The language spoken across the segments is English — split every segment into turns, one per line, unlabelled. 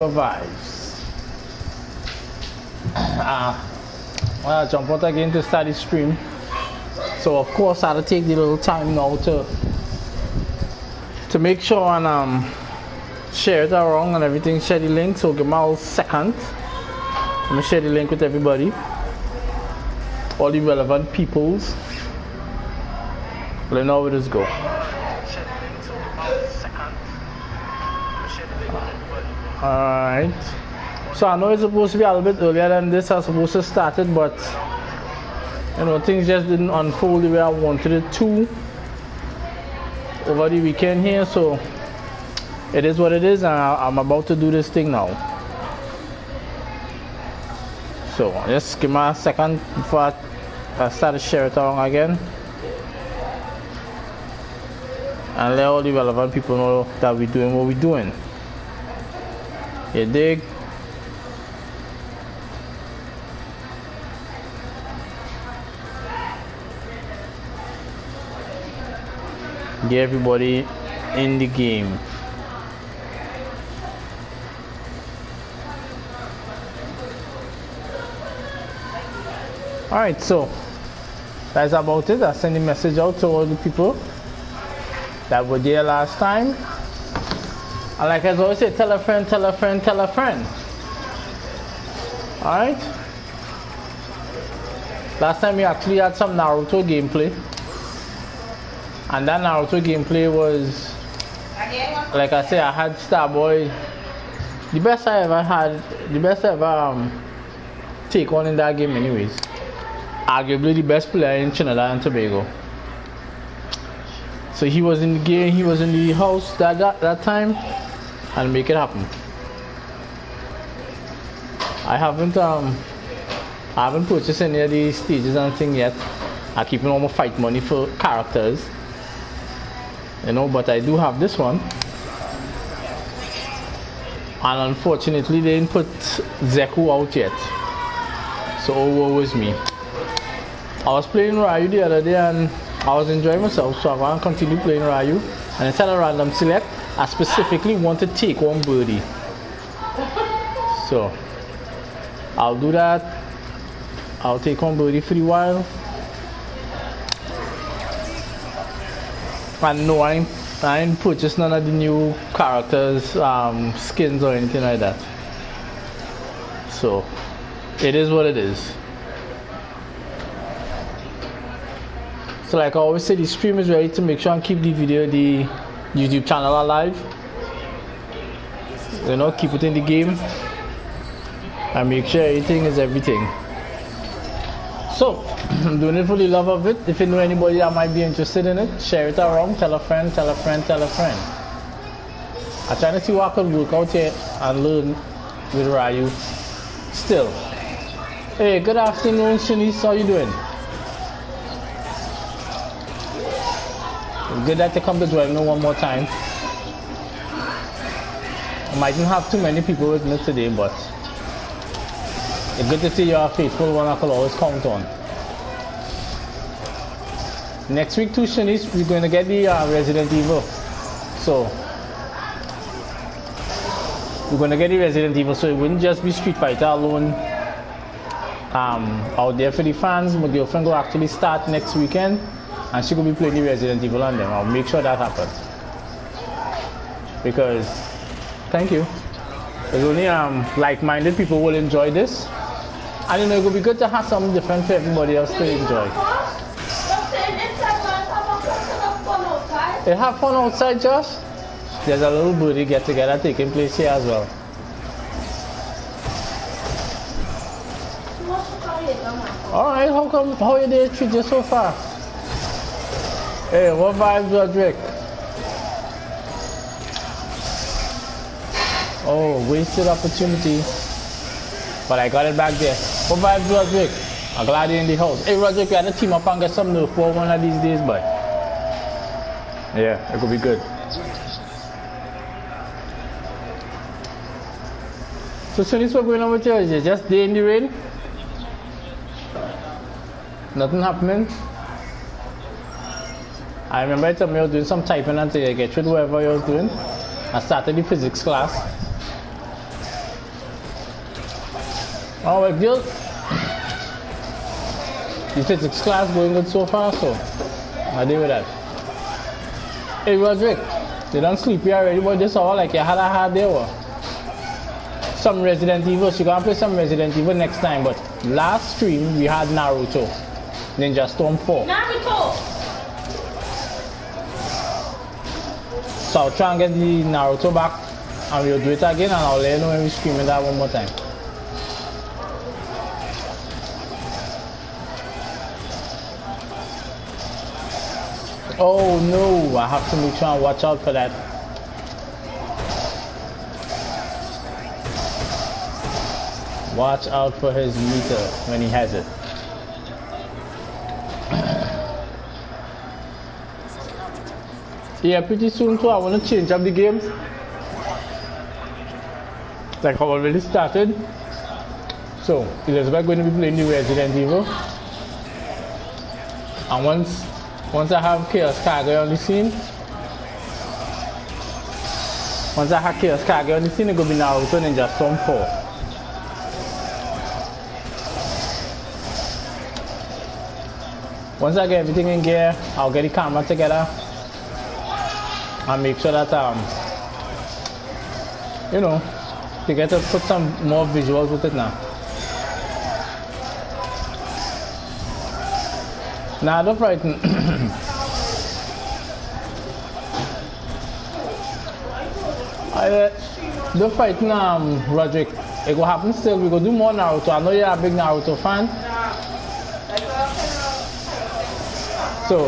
vibes. I'll jump out again to start the stream. So of course I'll take the little time now to make sure and share it around and everything, share the link. So give me a second. Let me share the link with everybody. All the relevant peoples. Let me know where this go. Alright. So I know it's supposed to be a little bit earlier than this. I was supposed to start it, but you know, things just didn't unfold the way I wanted it to over the weekend here. So it is what it is, and I'm about to do this thing now. So just give me a second before I start to share it around again, and let all the relevant people know that we're doing what we're doing. You dig? Get everybody in the game. Alright, so that's about it. I send a message out to all the people that were there last time. And like I always say, tell a friend, tell a friend, tell a friend. Alright? Last time we actually had some Naruto gameplay. And that Naruto gameplay was, like I say, I had Starboy. The best I ever take on in that game anyways. Arguably the best player in Trinidad and Tobago. So he was in the game, he was in the house that time, and make it happen. I haven't purchased any of these stages and thing yet. I'm keeping all my fight money for characters, you know, but I do have this one. And unfortunately they didn't put Zeku out yet. So woe is me. I was playing Ryu the other day and I was enjoying myself, so I'm going to continue playing Ryu. And instead of random select, I specifically want to take on Birdie. So I'll do that. I'll take on Birdie for a while. And no, I ain't purchased none of the new characters, skins or anything like that. So it is what it is. So like I always say, the stream is ready to make sure and keep the YouTube channel alive. You know, keep it in the game and make sure everything is everything. So I'm doing it for the love of it. If you know anybody that might be interested in it, share it around, tell a friend, tell a friend, tell a friend. I'm trying to see what I can work out here and learn with Ryu still. Hey, good afternoon, Shanice, how you doing? Good that you come to join me one more time. I mightn't have too many people with me today, but it's good to see you're a faithful one I can always count on. Next week too, Shanice, we're going to get the Resident Evil. So we're going to get the Resident Evil, so it wouldn't just be Street Fighter alone out there for the fans. My girlfriend will actually start next weekend, and she will be playing the Resident Evil on them. I'll make sure that happens. Because, thank you. There's only like-minded people will enjoy this. And you know, it will be good to have something different for everybody else to enjoy. You have fun outside, Josh? There's a little booty get-together taking place here as well. Alright, how are they treat you so far? Hey, what vibes, Roderick? Oh, wasted opportunity. But I got it back there. What vibes, Roderick? I'm glad you're in the house. Hey, Roderick, we had to team up and get some nerf for one of these days, but yeah, it could be good. So, Shanice, what's going on with you? Is it just day in the rain? Nothing happening? I remember I told me I was doing some typing until I get through whatever I was doing. I started the physics class. Oh, well, Gil. The physics class going good so far, so I deal with that. Hey, Roderick, you don't sleepy already, but this all like you had a hard day, or some Resident Evil. So you're gonna play some Resident Evil next time, but last stream we had Naruto, Ninja Storm 4.
Naruto!
So I'll try and get the Naruto back, and we'll do it again, and I'll let you know when we stream that one more time. Oh no, I have to make sure and watch out for that. Watch out for his meter when he has it. Yeah, pretty soon too I want to change up the games. Like I already started. So Elizabeth going to be playing the Resident Evil. And once I have Chaos Kage on the scene, it's going to be Naruto Ninja Storm 4. Once I get everything in gear, I'll get the camera together and make sure that you know, to get to put some more visuals with it now. Nah, don't frighten. Don't frighten, Roderick. It will happen still. We go do more Naruto. I know you're a big Naruto fan. So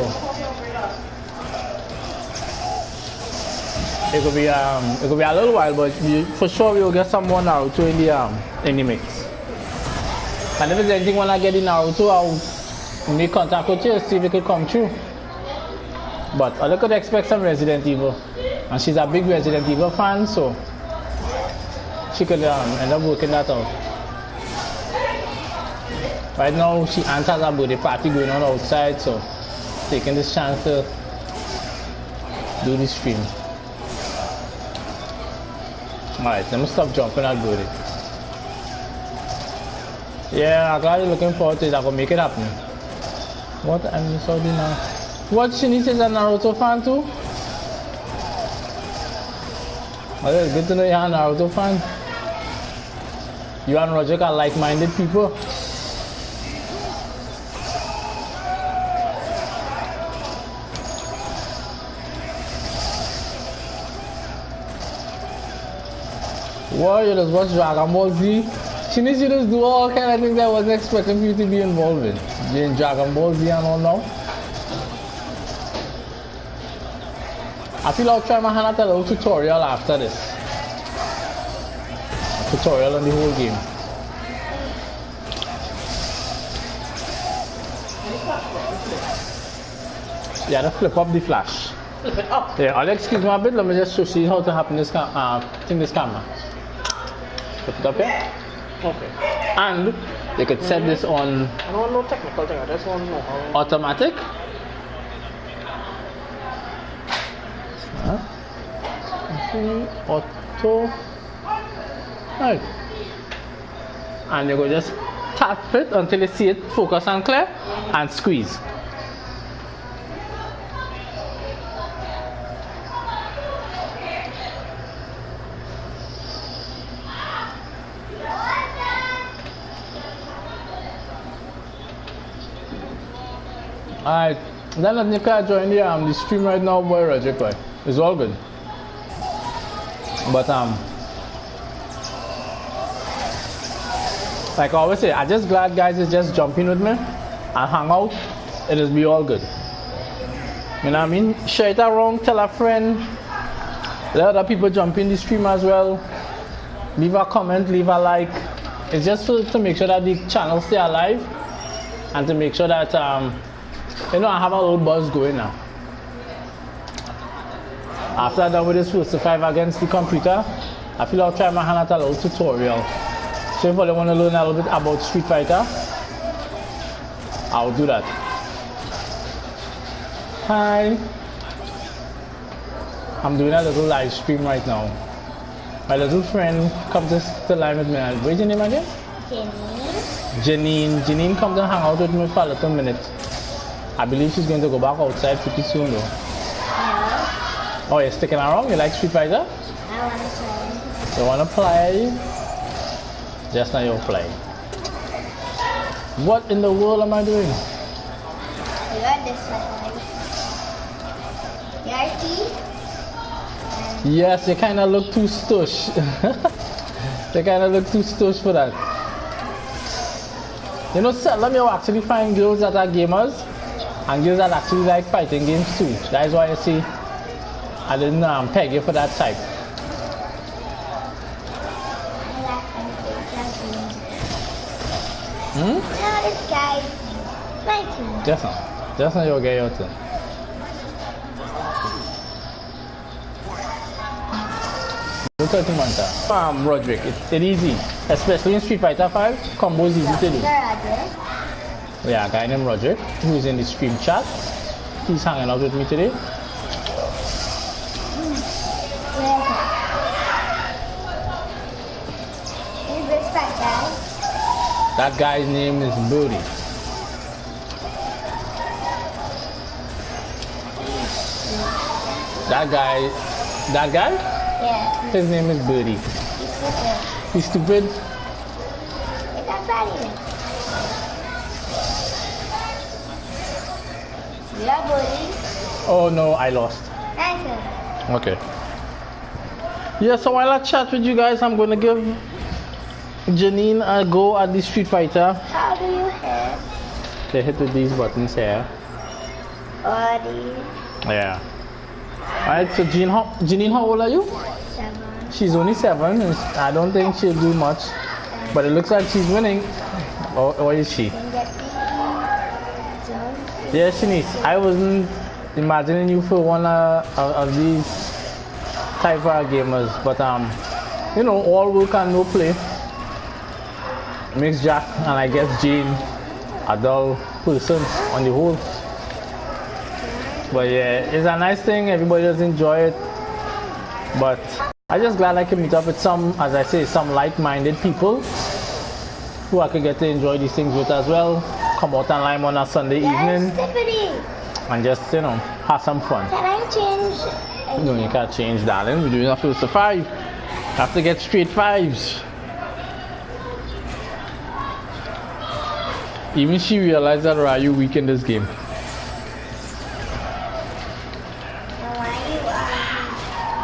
it could be a little while, but for sure we will get some more Naruto in the mix. And if there's anything when I get in Naruto, I'll make contact with you, see if it could come true. But I could expect some Resident Evil, and she's a big Resident Evil fan, so she could end up working that out. Right now, she answers her birthday party going on outside, so taking this chance to do this stream. Alright, let me stop jumping at birthday. Yeah, I'm glad you're looking forward to it. I can make it happen. What am I so doing now? What, Shinichi is a Naruto fan too? Well, it's good to know you're a Naruto fan. You and Roger are like-minded people. Why you just watch Dragon Ball Z? Shinichi just do all kind of things I wasn't expecting you to be involved in. You're in Dragon Ball Z and all now. I feel I'll try my hand at a little tutorial after this. A tutorial on the whole game. Yeah, to flip up the flash.
Flip it up.
Yeah, I'll excuse me a bit. Let me just see how to happen this this camera. Put it up here.
Okay.
And they could set this on
I don't want no technical thing, I just want to know how.
automatic. Auto. Right. And you go just tap it until you see it focus and clear and squeeze. Alright, then let Nika join the stream right now, boy Roger. It's all good. But like I always say, I'm just glad guys is just jumping with me and hang out. It'll be all good. You know what I mean? Share it around, tell a friend. Let other people jump in the stream as well. Leave a comment, leave a like. It's just to make sure that the channel stay alive and to make sure that you know, I have a little buzz going now. After I'm done with this first five against the computer, I feel I'll try my hand at a little tutorial. So if you want to learn a little bit about Street Fighter, I'll do that. Hi. I'm doing a little live stream right now. My little friend come to live with me. What's your name again? Janine comes and hang out with me for a little minute. I believe she's going to go back outside pretty soon though.
No.
Oh, you're sticking around? You like Street Fighter?
I want to play.
You wanna play? Just now you'll play. What in the world am I doing?
You got this one. Your teeth?
Yes, you kinda look too stush. You kinda look too stush for that. You know, seldom you actually find girls that are gamers and girls that actually like fighting games too. That is why you see I didn't peg you for that type.
No, this guy's 19.
Just now you'll get your turn. Look at him, Roderick, it's easy. Especially in Street Fighter 5, combo is easy to do. Yeah, a guy named Roderick, who is in the stream chat. He's hanging out with me today. That guy's name is Booty. That guy?
Yeah.
His name is Booty.
He's stupid.
He's stupid?
It's not funny. Yeah, buddy.
Oh no, I lost.
Nice.
Okay. Yeah, so while I chat with you guys, I'm going to give Janine a go at the Street Fighter.
How do you hit?
They hit with these buttons here.
Body.
Yeah. Alright, so Janine, how old are you?
7.
She's only 7. And I don't think she'll do much. But it looks like she's winning. Or is she? Yeah, Shanice. I wasn't imagining you for one of these type of gamers. But, you know, all work and no play makes Jack and I guess Jane a dull person on the whole. But yeah, it's a nice thing, everybody does enjoy it. But I'm just glad I can meet up with some, as I say, some like-minded people who I could get to enjoy these things with as well. Come out and lime on a Sunday evening and just, you know, have some fun.
Can I change?
No, you can't change, darling. We're doing a first to 5. You have to get straight 5s. Even she realized that Ryu weak in this game.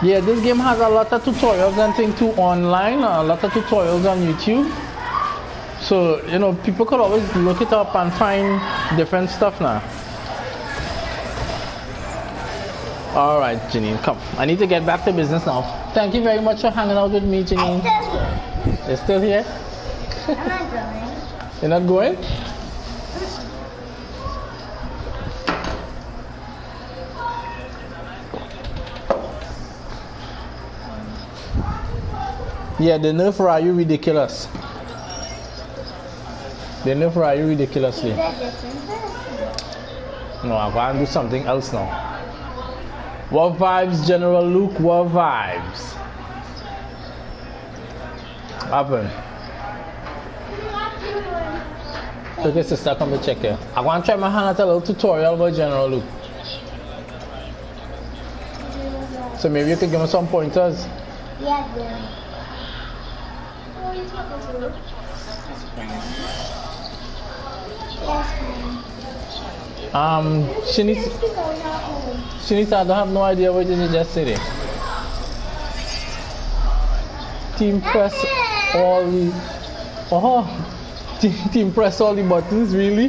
Yeah, this game has a lot of tutorials and things too online, a lot of tutorials on YouTube. So, you know, people could always look it up and find different stuff now. Alright, Janine, come. I need to get back to business now. Thank you very much for hanging out with me, Janine. You're still here?
I'm not going.
You're not going? Yeah, the nerf Ryu ridiculous. The nerf Ryu ridiculously. No, I'm going to do something else now. What vibes, General Luke? What vibes? Happen. Okay, sister, come to check here. I want to try my hand at a little tutorial about General Luke. So maybe you could give me some pointers.
Yeah, Billy. Who are you talking to?
Shinita, I don't have no idea what you just said. Team press all the... Oh, team press all the buttons, really?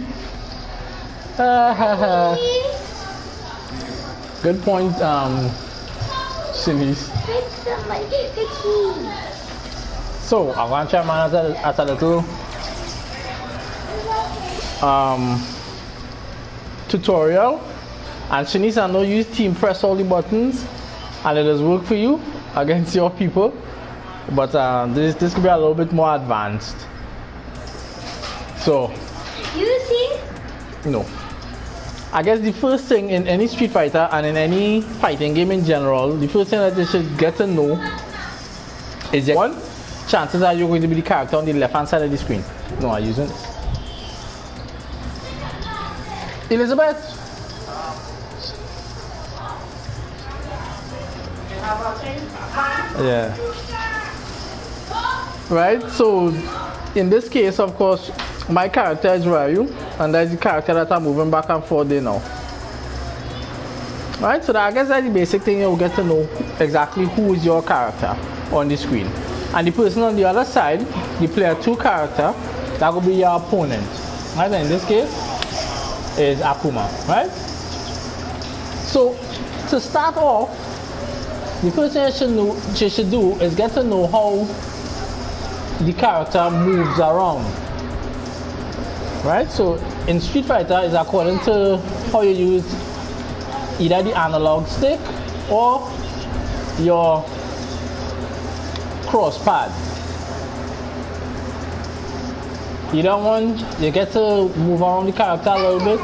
Good point, Shanice. So, I want to try mine at a little tutorial. And Shanice, I know you team press all the buttons and it does work for you against your people. But this could be a little bit more advanced. So,
You see?
no. I guess the first thing in any Street Fighter and in any fighting game in general, the first thing that you should get to know is one, chances are you're going to be the character on the left hand side of the screen. No, I use it. Elizabeth. Yeah. Right, so in this case, of course, my character is Ryu, and that's the character that I'm moving back and forth there now. Right, so I guess that's the basic thing. You'll get to know exactly who is your character on the screen. And the person on the other side, the player 2 character, that will be your opponent. Right, and in this case, is Akuma, right? So, to start off, the first thing you should do is get to know how the character moves around. Right, so in Street Fighter, is according to how you use either the analog stick or your cross pad. Either one, you get to move around the character a little bit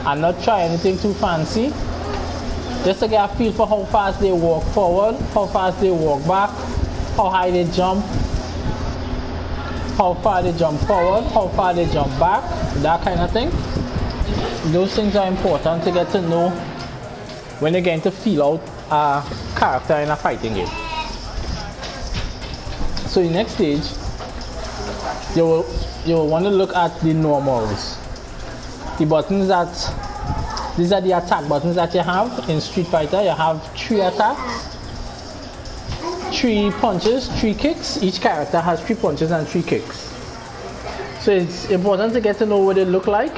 and not try anything too fancy. Just to get a feel for how fast they walk forward, how fast they walk back, how high they jump, how far they jump forward, how far they jump back, that kind of thing. Those things are important to get to know when you're getting to feel out a character in a fighting game. So the next stage, you will want to look at the normals. The buttons these are the attack buttons that you have in Street Fighter. You have 3 attacks, 3 punches, 3 kicks. Each character has 3 punches and 3 kicks. So it's important to get to know what they look like.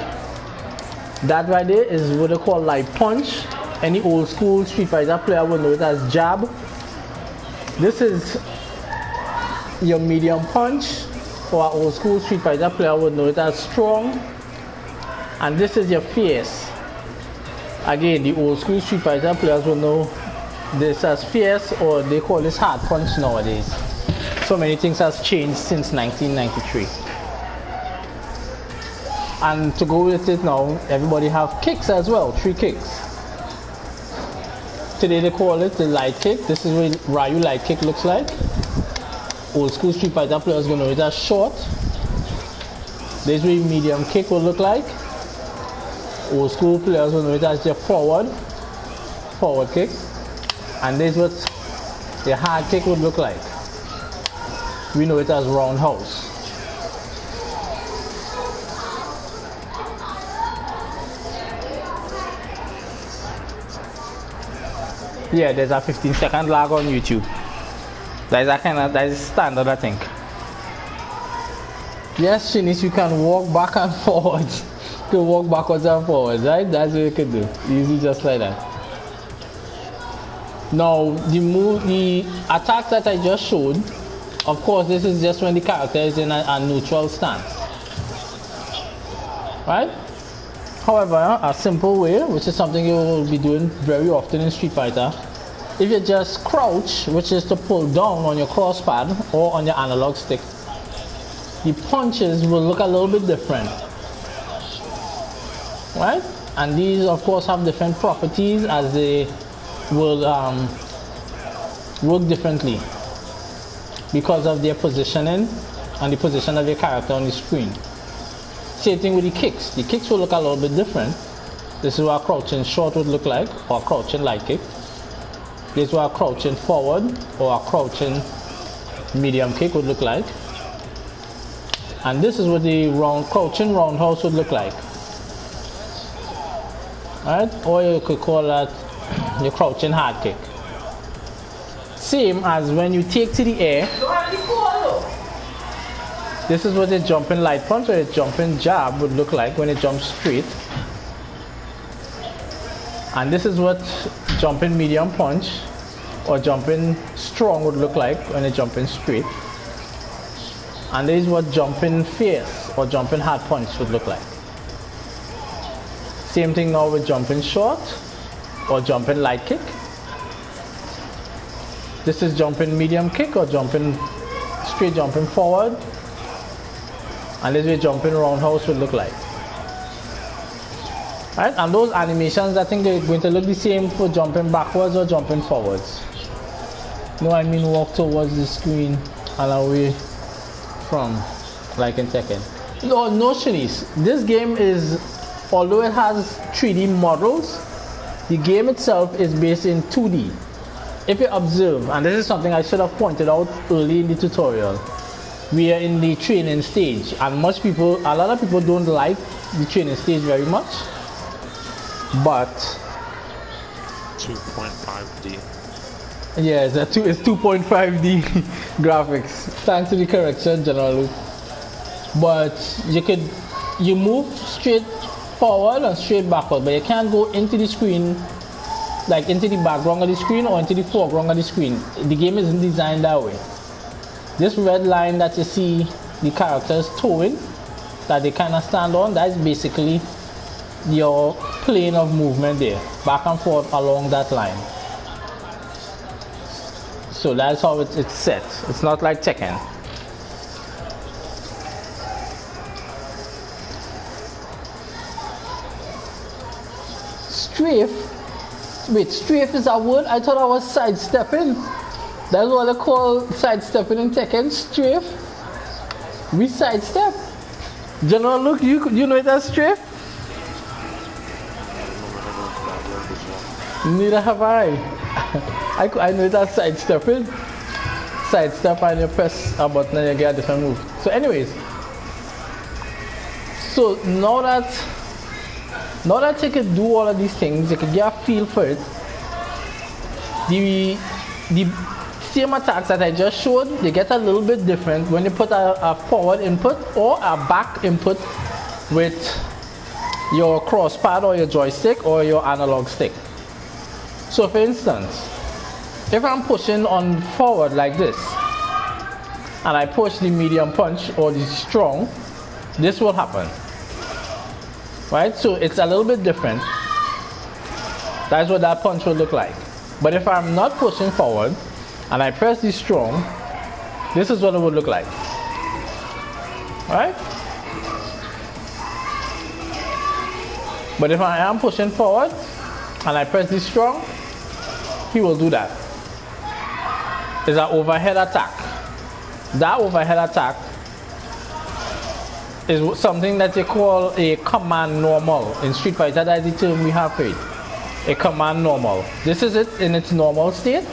That right there is what they call light punch. Any old school Street Fighter player will know it as jab. This is your medium punch, or an old school Street Fighter player would know it as strong. And this is your fierce. Again, the old school Street Fighter players will know this as fierce, or they call this hard punch nowadays. So many things has changed since 1993. And to go with it now, everybody have kicks as well, 3 kicks. Today they call it the light kick. This is what Ryu light kick looks like. Old school Street Fighter players will know it as short. This is what medium kick will look like. Old school players will know it as your forward kick. And this is what the hard kick would look like. We know it as roundhouse. Yeah, there's a 15-second lag on YouTube. That is standard, I think. Yes, Shinish, you can walk back and forward. You can walk backwards and forwards, right? That's what you can do. Easy, just like that. Now, the attacks that I just showed, of course, this is just when the character is in a neutral stance. Right? However, a simple way, which is something you will be doing very often in Street Fighter, if you just crouch, which is to pull down on your cross pad or on your analog stick, the punches will look a little bit different. Right? And these, of course, have different properties as they will work differently because of their positioning and the position of your character on the screen. Same thing with the kicks. The kicks will look a little bit different. This is what a crouching short would look like, or a crouching light kick. This is what a crouching forward or a crouching medium kick would look like. And this is what the crouching roundhouse would look like. Right? Or you could call that your crouching hard kick. Same as when you take to the air. This is what a jumping light punch or a jumping jab would look like when it jumps straight. And this is what jumping medium punch or jumping strong would look like when it jumping straight. And this is what jumping fierce or jumping hard punch would look like. Same thing now with jumping short or jumping light kick. This is jumping medium kick or jumping straight jumping forward. And this way jumping roundhouse would look like. Right? And those animations, I think they're going to look the same for jumping backwards or jumping forwards. No, I mean walk towards the screen and away. from, like in Tekken. No, no, Shanice. This game is, although it has 3D models, the game itself is based in 2D. If you observe, and this is something I should have pointed out early in the tutorial, we are in the training stage, and a lot of people don't like the training stage very much, but
2.5D.
yeah, it's 2.5D graphics. Thanks to the correction, General Luke. But you move straight forward and straight backward, but you can't go into the screen, like into the background of the screen or into the foreground of the screen. The game isn't designed that way. This red line that you see the characters towing, that they kind of stand on, that's basically your plane of movement there, back and forth along that line. So that's how it's set. It's not like Tekken. Strafe? Wait, strafe is a word? I thought I was sidestepping. That's what they call sidestepping in Tekken, strafe. We sidestep. General, look, you know it as strafe? Neither have I. I know it as sidestepping. Sidestep and you press a button and you get a different move. So anyways, so now that you can do all of these things, you can get a feel for it. The same attacks that I just showed, they get a little bit different when you put a forward input or a back input with your crosspad or your joystick or your analog stick. So for instance, if I'm pushing on forward like this and I push the medium punch or the strong, this will happen. Right? So it's a little bit different. That's what that punch will look like. But if I'm not pushing forward and I press the strong, this is what it would look like. Right? But if I am pushing forward and I press the strong, he will do that. It's an overhead attack. That overhead attack is something that they call a command normal. In Street Fighter, that's the term we have for it. A command normal. This is it in its normal state.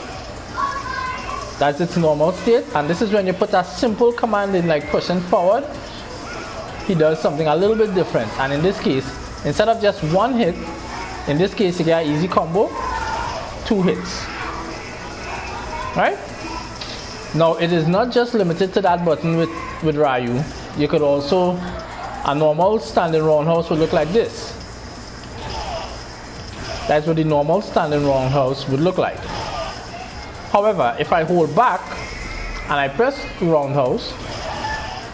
That's its normal state. And this is when you put a simple command in, like pushing forward, he does something a little bit different. And in this case, instead of just one hit, in this case you get an easy combo, 2 hits. Right? Now it is not just limited to that button with Ryu. You could also, a normal standing roundhouse would look like this. That's what the normal standing roundhouse would look like. However, if I hold back and I press roundhouse,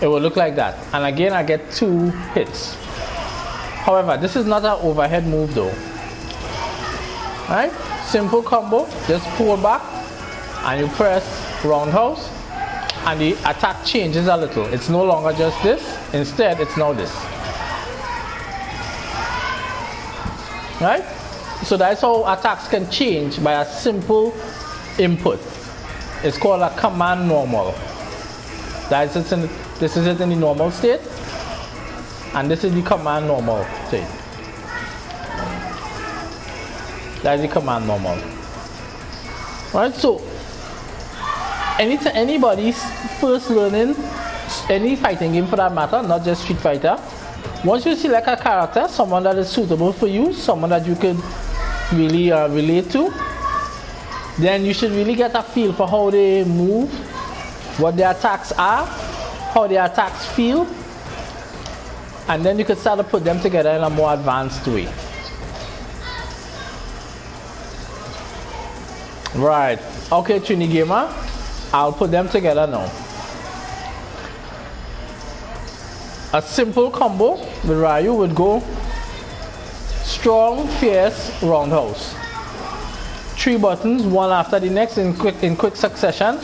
it will look like that. And again, I get 2 hits. However, this is not an overhead move though. Right? Simple combo, just pull back and you press roundhouse and the attack changes a little. It's no longer just this, instead it's now this. Right? So that's how attacks can change by a simple input. It's called a command normal. This is it in the normal state, and this is the command normal state. That's the command normal. Right? So anybody's first learning any fighting game for that matter, not just Street Fighter, once you select a character, someone that is suitable for you, someone that you could really relate to, then you should really get a feel for how they move, what their attacks are, how their attacks feel, and then you could start to put them together in a more advanced way. Right, okay, Trini Gamer, I'll put them together now. A simple combo with Ryu would go strong, fierce, roundhouse. 3 buttons, one after the next in quick succession,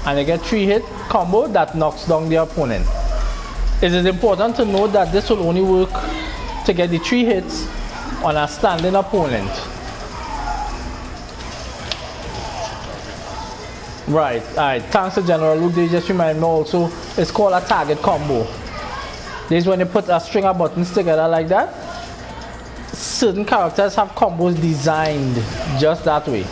and you get 3-hit combo that knocks down the opponent. It is important to note that this will only work to get the 3 hits on a standing opponent. Right, alright. Thanks to General Luke. They just remind me also, it's called a target combo. This is when you put a string of buttons together like that. Certain characters have combos designed just that way.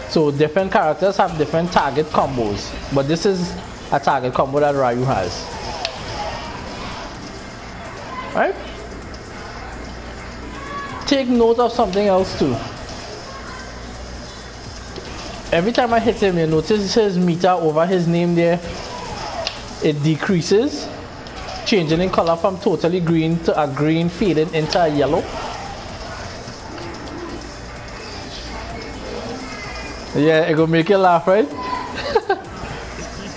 So different characters have different target combos. But this is a target combo that Ryu has. Right? Take note of something else too. Every time I hit him, you notice his meter over his name there, it decreases, changing in color from totally green to a green fading into a yellow. Yeah, it will make you laugh, right?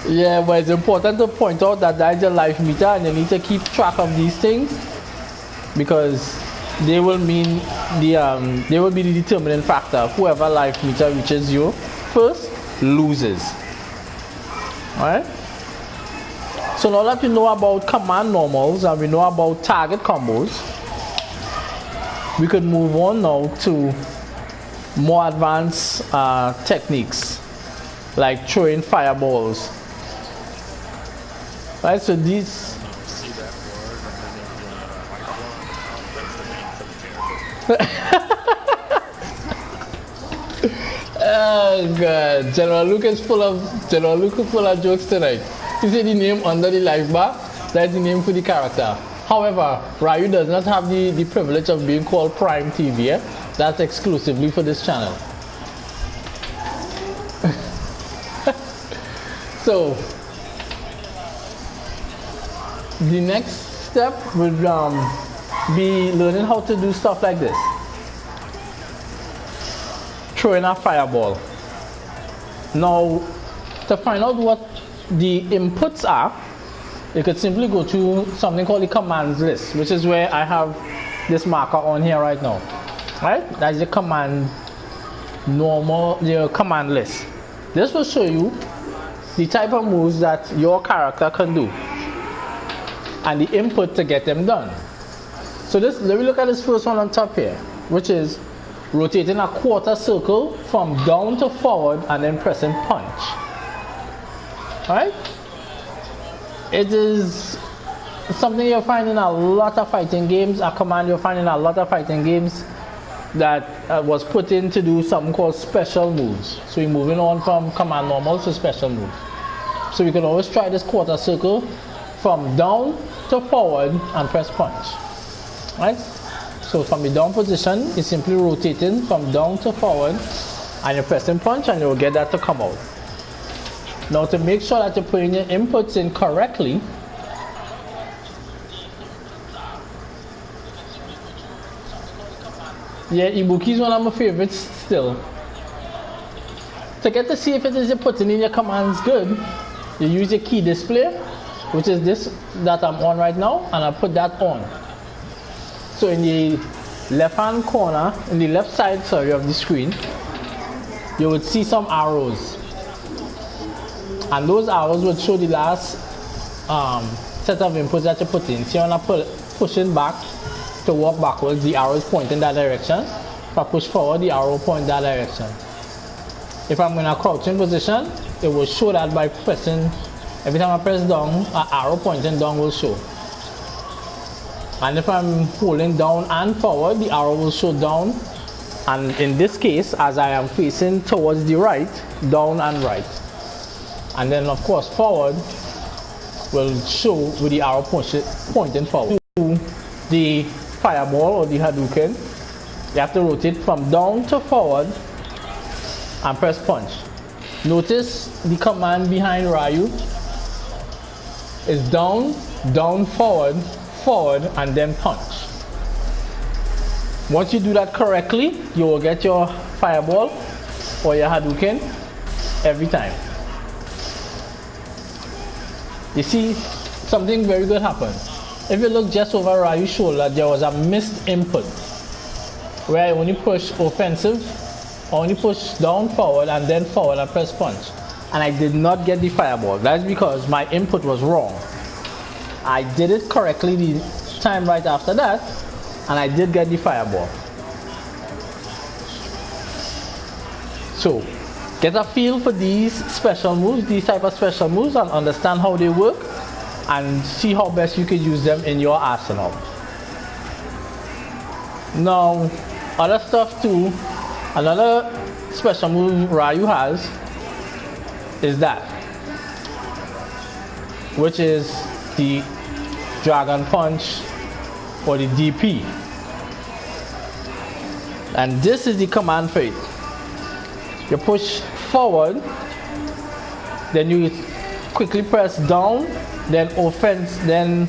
Yeah, but it's important to point out that that is your life meter and you need to keep track of these things because they will mean they will be the determining factor. Whoever life meter reaches you first loses. Alright? So now that we know about command normals and we know about target combos, we could move on now to more advanced techniques like throwing fireballs. Right, so these oh god, General Luke is full of jokes tonight. You see the name under the life bar, that's the name for the character. However, Ryu does not have the privilege of being called Prime TV. That's exclusively for this channel. So the next step would be learning how to do stuff like this. Throwing a fireball. Now, to find out what the inputs are, you could simply go to something called the commands list, which is where I have this marker on here right now. Right? That's the command list. This will show you the type of moves that your character can do and the input to get them done. So let me look at this first one on top here, which is rotating a quarter circle from down to forward and then pressing punch. Alright? It is something you'll find in a lot of fighting games, a command you'll find in a lot of fighting games that was put in to do something called special moves. So we're moving on from command normals to special moves. So we can always try this quarter circle from down to forward and press punch. Right? So from the down position, you're simply rotating from down to forward and you're pressing punch and you'll get that to come out. Now to make sure that you're putting your inputs in correctly, yeah, Ibuki is one of my favorites still. To get to see if it is you're putting in your commands good, you use your key display, which is this that I'm on right now, and I put that on. So in the left hand corner, in the left side, sorry, of the screen, you would see some arrows. And those arrows would show the last set of inputs that you put in. So you want to pushing back to walk backwards, the arrow is pointing that direction. If I push forward, the arrow point that direction. If I'm in a crouching position, it will show that by pressing, every time I press down, an arrow pointing down will show. And if I'm holding down and forward, the arrow will show down. And in this case, as I am facing towards the right, down and right. And then of course forward will show with the arrow pointing forward. To the fireball or the Hadouken, you have to rotate from down to forward and press punch. Notice the command behind Ryu is down, down, forward, forward, and then punch. Once you do that correctly, you will get your fireball or your Hadouken every time. You see, something very good happened. If you look just over Ryu's shoulder, there was a missed input where I only push offensive, I only push down, forward, and then forward and press punch. And I did not get the fireball. That's because my input was wrong. I did it correctly the time right after that, and I did get the fireball. So, Get a feel for these special moves, these type of special moves, and understand how they work, and see how best you can use them in your arsenal. Now, other stuff too, another special move Ryu has is that, which is the Dragon Punch or the DP. And this is the command for it. You push forward, then you quickly press down, then offense, then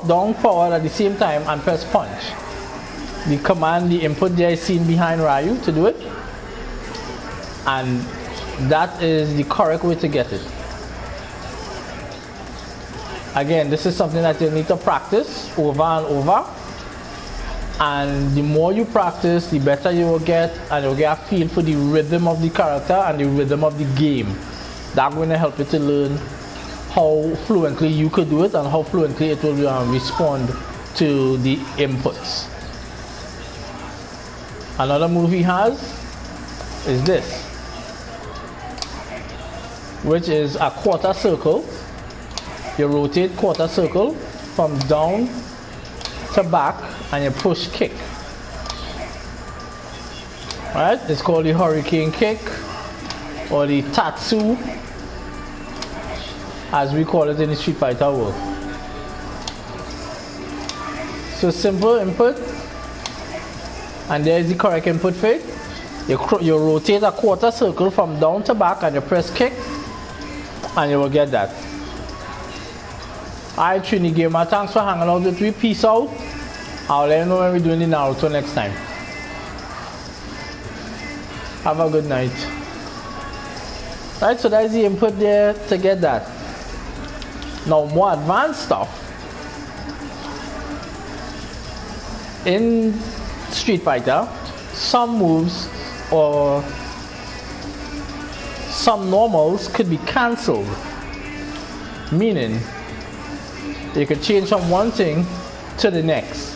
down forward at the same time and press punch. The command, the input there is seen behind Ryu to do it, and that is the correct way to get it. Again, this is something that you need to practice over and over, and the more you practice, the better you will get, and you'll get a feel for the rhythm of the character and the rhythm of the game. That's going to help you to learn how fluently you could do it and how fluently it will respond to the inputs. Another move he has is this, which is a quarter circle. You rotate quarter circle from down to back and you push kick. Alright, it's called the hurricane kick or the tatsu, as we call it in the Street Fighter world. So simple input, and there's the correct input for it. You rotate a quarter circle from down to back and you press kick, and you will get that. Alright, Trini Gamer, thanks for hanging out with me. Peace out. I'll let you know when we're doing the Naruto next time. Have a good night. Alright, so that's the input there to get that. Now, more advanced stuff. In Street Fighter, some moves or some normals could be cancelled. Meaning, you could change from one thing to the next.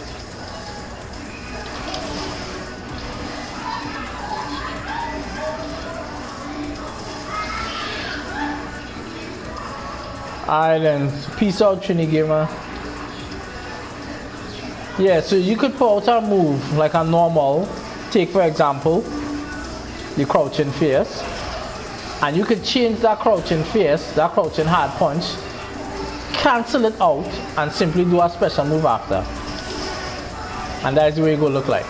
Alright then, peace out Trini Gamer. Yeah, so you could pull out a move like a normal. Take for example, the crouching fierce. And you could change that crouching fierce, that crouching hard punch, cancel it out and simply do a special move after. And that's the way it will look like.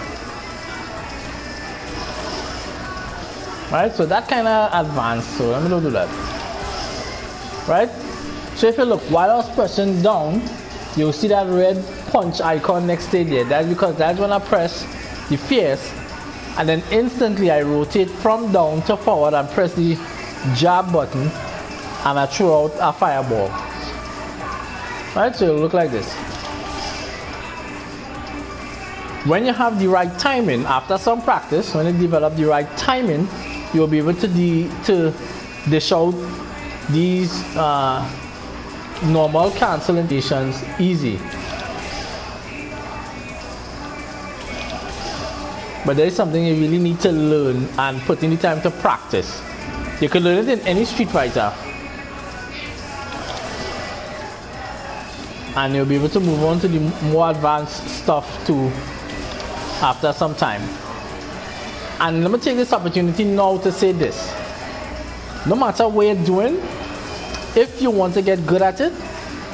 Right, so that kind of advanced, so let me do that. Right? So if you look, while I was pressing down, you'll see that red punch icon next to it there. That's because that's when I press the fierce, and then instantly I rotate from down to forward and press the jab button, and I throw out a fireball. Right, so it'll look like this. When you have the right timing, after some practice, when you develop the right timing, you'll be able to dish out these normal cancellations easy. But there is something you really need to learn and put in the time to practice. You can learn it in any Street Fighter, and you'll be able to move on to the more advanced stuff too after some time. And let me take this opportunity now to say this. No matter what you're doing, if you want to get good at it,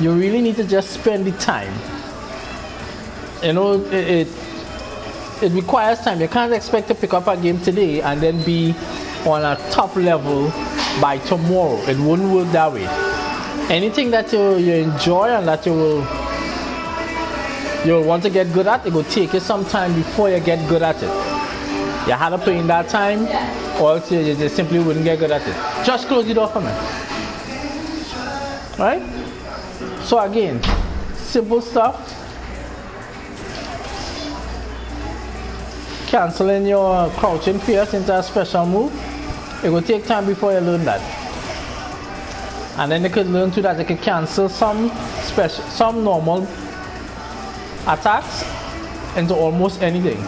you really need to just spend the time. You know, it requires time. You can't expect to pick up a game today and then be on a top level by tomorrow. It wouldn't work that way. Anything that you enjoy and that you'll want to get good at, it will take you some time before you get good at it. You had to put in that time, or else you just simply wouldn't get good at it. Just close the door for me. Right? So again, simple stuff. Canceling your crouching fierce into a special move. It will take time before you learn that. And then you could learn to that you can cancel some normal attacks into almost anything.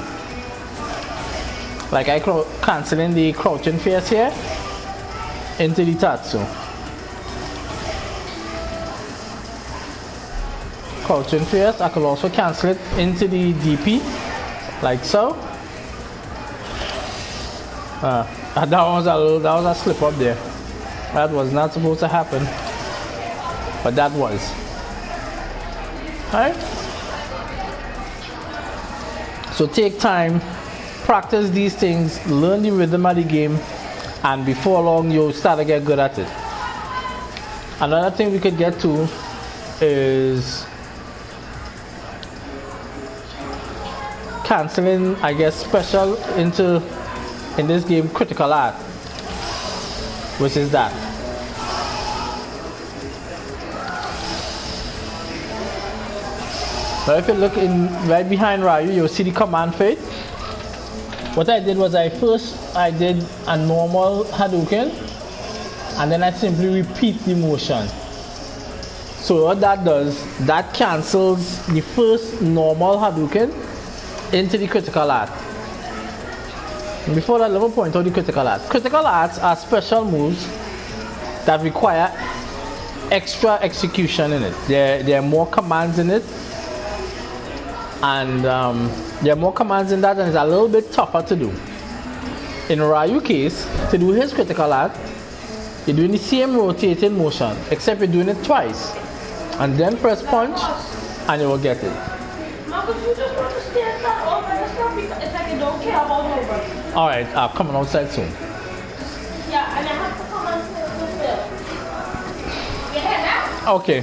Like I canceling the crouching fierce here, into the Tatsu. Crouching fierce, I could also cancel it into the DP, like so. That was a slip up there. That was not supposed to happen, but that was. Alright? So take time, practice these things, learn the rhythm of the game, and before long you'll start to get good at it. Another thing we could get to is canceling, I guess, special into, in this game, critical art, which is that. But if you look in right behind Ryu, you'll see the command for it. What I did was I did a normal Hadouken, and then I simply repeat the motion. So what that does, that cancels the first normal Hadouken into the critical art. And before that, let me point out the critical art. Critical arts are special moves that require extra execution in it. There are more commands in it, and there are more commands in that, and it's a little bit tougher to do. In Ryu case, to do his critical art, you're doing the same rotating motion, except you're doing it twice, and then press punch, and you will get it.
You just want to stand that over and stuff because it's like you don't care about over.
Alright, coming outside soon.
Yeah, and I have to come and play with Bill. You hear that?
Okay.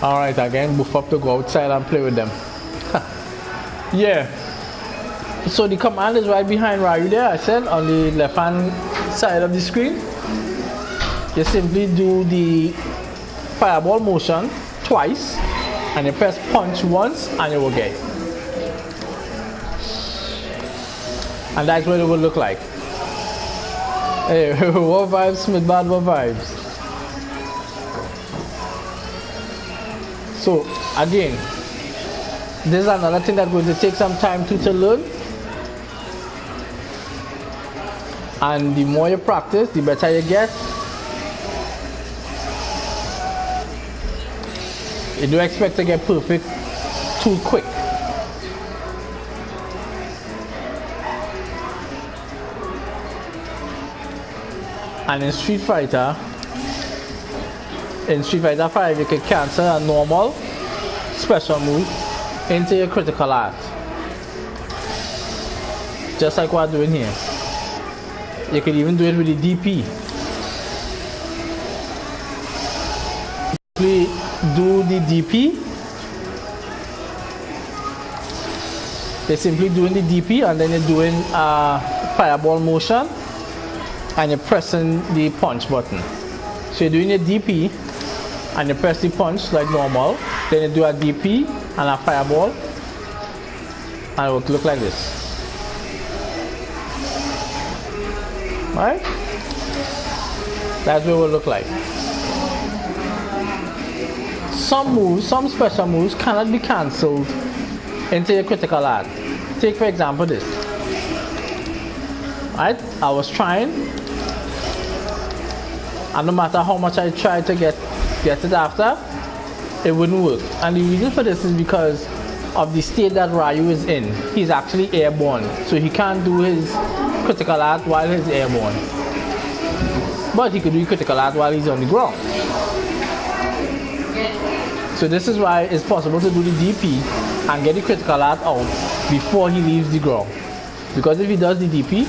Alright, again, boof up to go outside and play with them. Yeah. So the command is right behind Ryu there, I said, on the left hand side of the screen. You simply do the fireball motion twice, and you press punch once, and you will get it. And that's what it will look like. Hey, what vibes, Smith Bad, what vibes? So, again, this is another thing that's going to take some time to learn. And the more you practice, the better you get. You don't expect to get perfect too quick. And in Street Fighter 5, you can cancel a normal special move into your critical art. Just like what I'm doing here. You can even do it with the DP. Simply do the DP. You're simply doing the DP, and then you're doing a fireball motion, and you're pressing the punch button. So you're doing a DP, and you press the punch like normal. Then you do a DP and a fireball, and it will look like this. Right? That's what it will look like. Some moves, some special moves cannot be cancelled into your critical art. Take for example this. Right? I was trying, and no matter how much I tried to get it after, it wouldn't work. And the reason for this is because of the state that Ryu is in. He's actually airborne, so he can't do his critical art while he's airborne. But he could do critical art while he's on the ground. So this is why it's possible to do the DP and get the critical art out before he leaves the ground. Because if he does the DP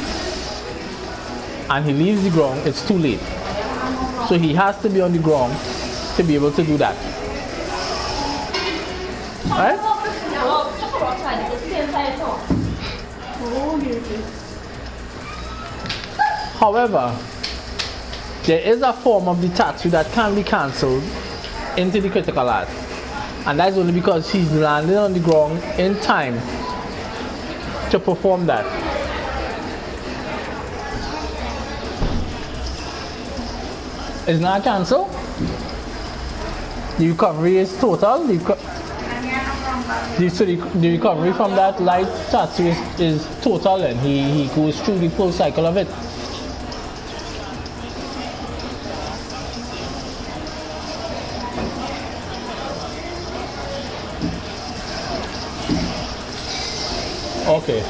and he leaves the ground, it's too late. So he has to be on the ground to be able to do that. Alright? However, there is a form of the Tatsu that can be cancelled into the critical art, and that's only because he's landing on the ground in time to perform that. It's not cancelled. The recovery is total. The recovery from that light Tatsu is total, and he goes through the full cycle of it. Okay.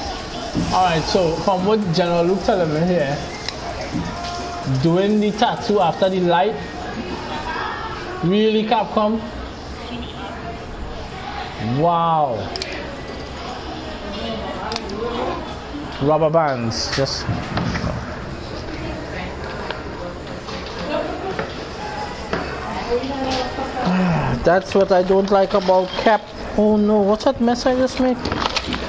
Alright, so from what General Luke telling me here, doing the tattoo after the light, really Capcom? Wow. Rubber bands, just that's what I don't like about Cap. Oh no, what's that mess I just made?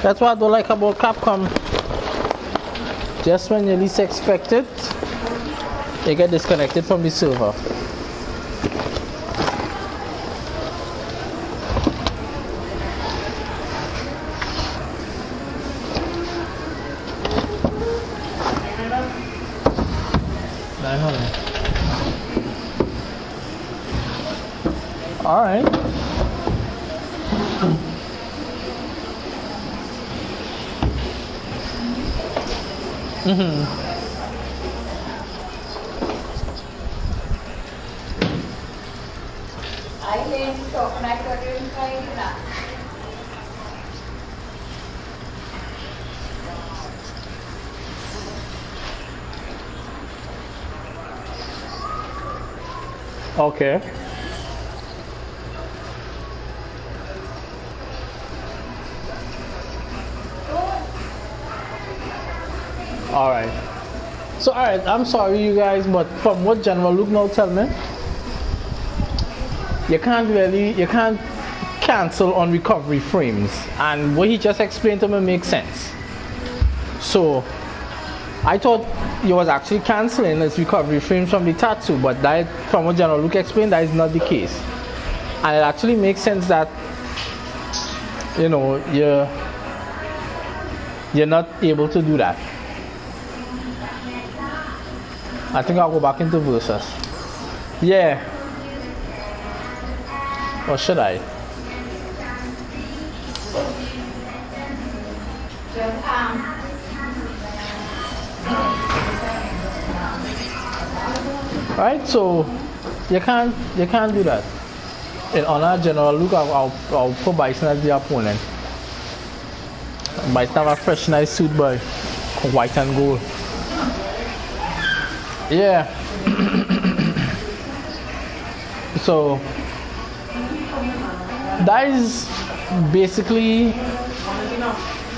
That's what I don't like about Capcom. Just when you least expect it, they get disconnected from the server. All right. Okay. All right. So, all right. I'm sorry, you guys, but from what General Luke now tell me, you can't cancel on recovery frames, and what he just explained to me makes sense. So, I thought you was actually canceling its recovery frames from the tattoo, but that, from what General Luke explained, that is not the case. And it actually makes sense that, you know, you're not able to do that. I think I'll go back into Versus. Yeah. Or should I? Right, so you can't do that. In honor General Luke, I'll put Bison as the opponent. Bison have a fresh nice suit by white and gold. Yeah. So that is basically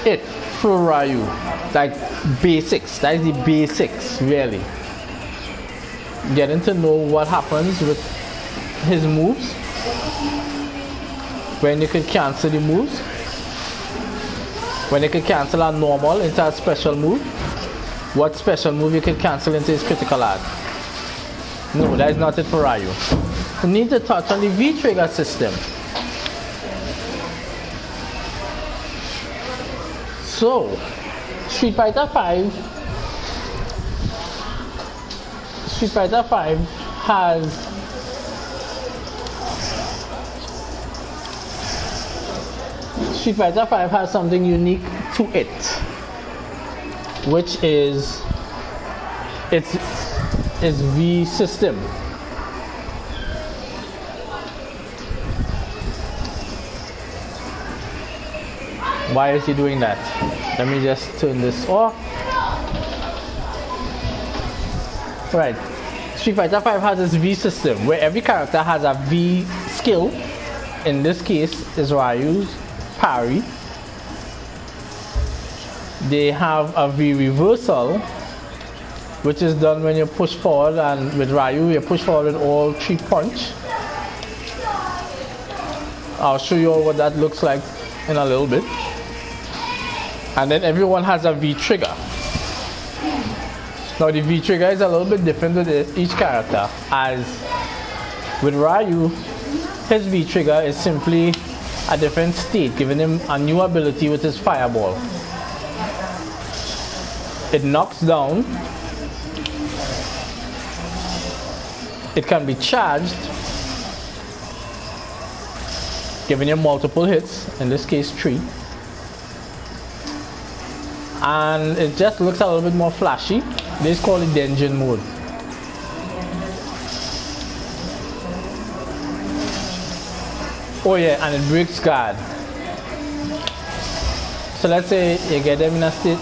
it for Ryu. Like basics. That is the basics, really. Getting to know what happens with his moves, when you can cancel the moves, when you can cancel a normal into a special move, what special move you can cancel into his critical art. No, that is not it for Ryu. We need to touch on the V-trigger system. So, Street Fighter V has something unique to it, which is its V system. Why is he doing that? Let me just turn this off. Right. Street Fighter V has this V system where every character has a V skill. In this case is Ryu's parry. They have a V reversal, which is done when you push forward, and with Ryu you push forward with all 3 punch. I'll show you all what that looks like in a little bit. And then everyone has a V trigger. Now the V trigger is a little bit different with each character, as with Ryu, his V trigger is simply a different state, giving him a new ability with his fireball. It knocks down, it can be charged, giving you multiple hits, in this case 3. And it just looks a little bit more flashy. This is called the Denjin mode. Oh yeah, and it breaks guard. So let's say you get them in a state.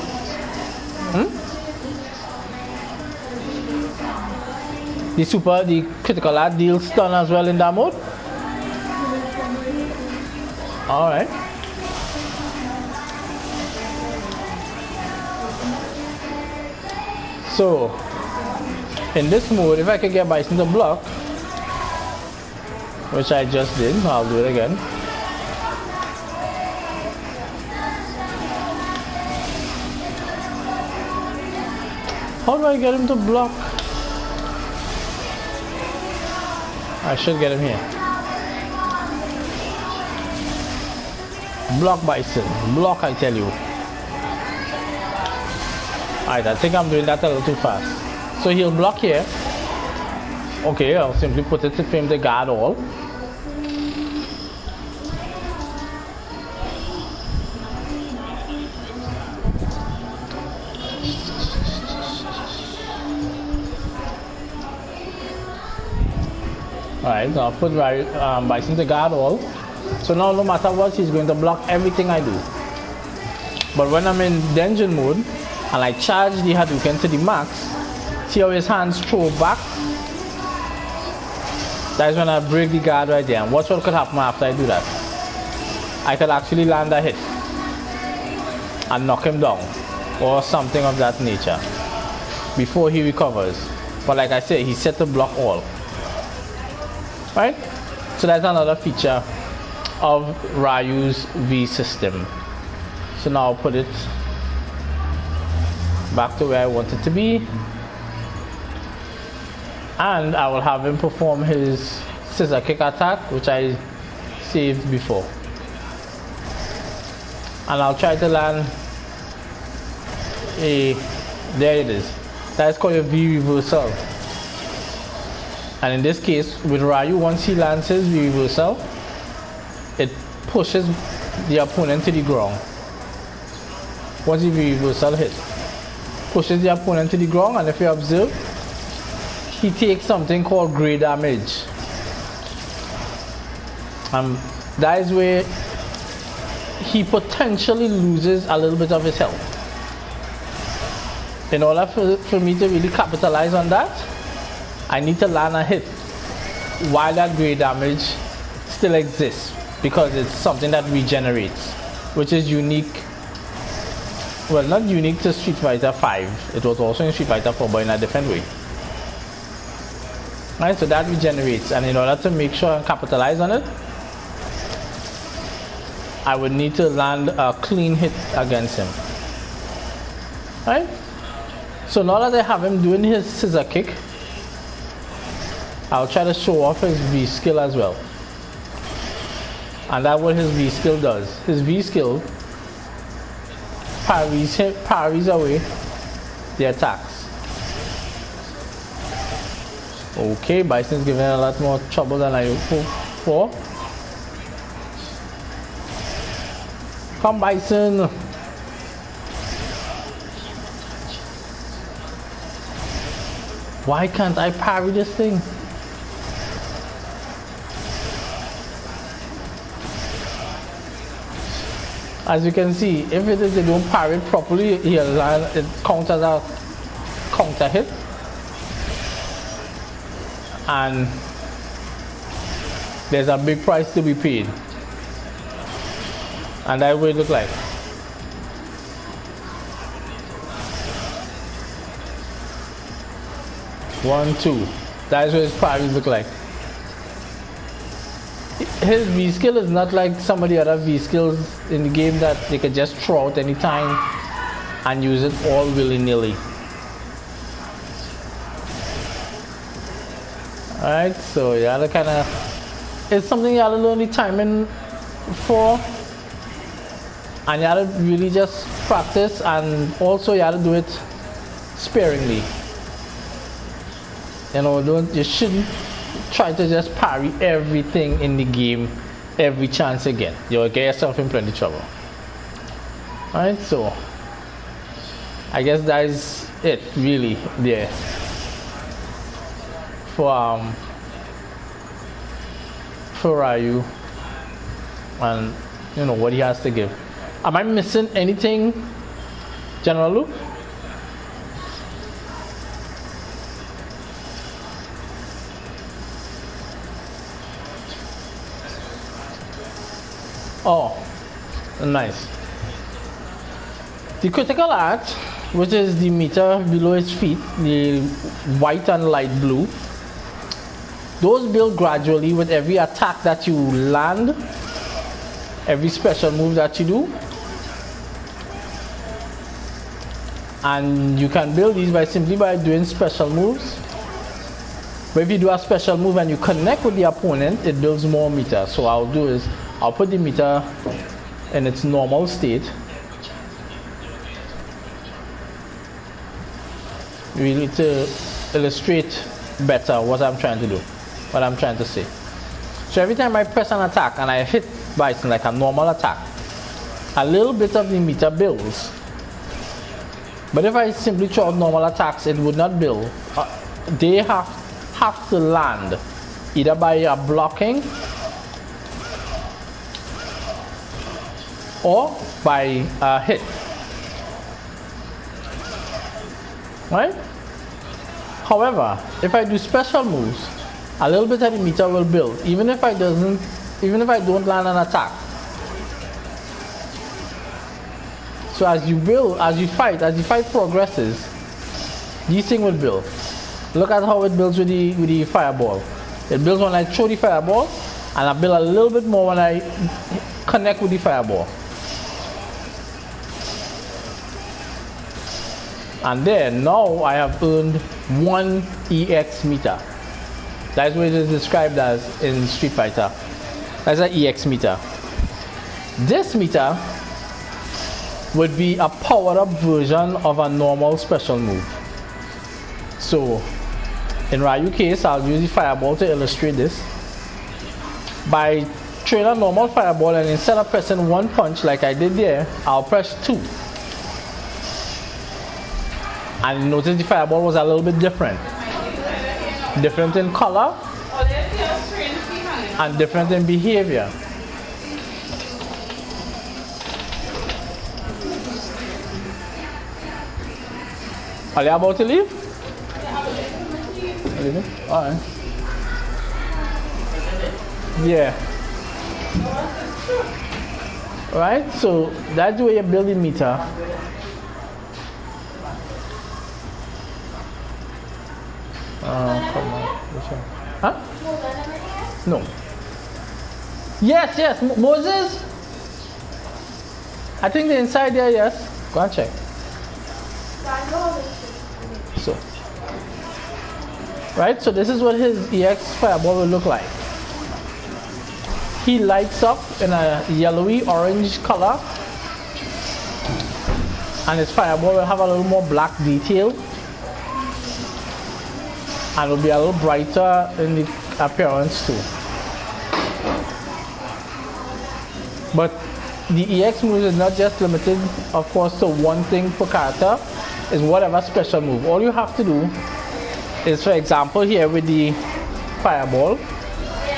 The critical art deals done as well in that mode. Alright. So in this mode, if I can get Bison to block, which I just did, I'll do it again. How do I get him to block? I should get him here. Block Bison. Block, I tell you. Alright, I think I'm doing that a little too fast. So he'll block here. Okay, I'll simply put it to him to guard all. Alright, so I'll put Bison to guard all. So now no matter what, he's going to block everything I do. But when I'm in dungeon mode and I charge the Hadouken to the max, see how his hands throw back? That's when I break the guard right there. And watch what could happen after I do that. I could actually land a hit and knock him down or something of that nature before he recovers. But like I said, he's set to block all. Right? So that's another feature of Ryu's V system. So now I'll put it back to where I want it to be. And I will have him perform his scissor kick attack, which I saved before. And I'll try to land there it is. That's called a V reversal. And in this case, with Ryu, once he lands his V reversal, it pushes the opponent to the ground. Once the V reversal hits, pushes the opponent to the ground, and if you observe, he takes something called grey damage. That is where he potentially loses a little bit of his health. In order for me to really capitalize on that, I need to land a hit while that grey damage still exists, because it's something that regenerates, which is unique. Well, not unique to Street Fighter 5. It was also in Street Fighter 4, but in a different way. Right, so that regenerates, and in order to make sure and capitalize on it, I would need to land a clean hit against him. Right? So now that I have him doing his scissor kick, I'll try to show off his V skill as well. And that's what his V skill does. His V skill parries away the attacks. Okay, Bison's giving a lot more trouble than I hoped for. Come, Bison! Why can't I parry this thing? As you can see, if it is they don't parry it properly, it counts as a counter hit. And there's a big price to be paid. And that's what it looks like. One, two. That's what his parries look like. His V skill is not like some of the other V skills in the game that they could just throw out anytime and use it all willy-nilly. Alright, so you gotta kinda, it's something you gotta learn the timing for, and you gotta really just practice, and also you gotta do it sparingly. You know, you shouldn't try to just parry everything in the game every chance you get. You'll get yourself in plenty of trouble. Alright, so I guess that is it really there for Ryu and you know what he has to give. Am I missing anything, General Luke? Oh, nice. The critical arc, which is the meter below its feet, the white and light blue, those build gradually with every attack that you land, every special move that you do. And you can build these simply by doing special moves. But if you do a special move and you connect with the opponent, it builds more meter. So what I'll do is I'll put the meter in its normal state. Really to illustrate better what I'm trying to do, what I'm trying to say. So every time I press an attack and I hit Bison like a normal attack, a little bit of the meter builds. But if I simply throw out normal attacks, it would not build. They have to land either by a blocking or by a hit. Right? However, if I do special moves, a little bit of the meter will build, even if I don't land an attack. So as you build, as you fight progresses, these things will build. Look at how it builds with the fireball. It builds when I throw the fireball, and I build a little bit more when I connect with the fireball. And then now I have earned 1 EX meter. That's what it is described as in Street Fighter. That's an EX meter. This meter would be a powered up version of a normal special move. So in Ryu case, I'll use the fireball to illustrate this. By throwing a normal fireball, and instead of pressing 1 punch like I did there, I'll press 2. And notice the fireball was a little bit different. Different in color and different in behavior. Are you about to leave? Leaving? Alright. Yeah. Right? So that's the way you're building meter. Come on. Huh? No. Yes. Moses? I think they're inside there, yes. Go and check. So. Right? So this is what his EX fireball will look like. He lights up in a yellowy orange color. And his fireball will have a little more black detail. And will be a little brighter in the appearance too. But the EX move is not just limited, of course, to one thing per character. It's whatever special move. All you have to do is, for example, here with the fireball.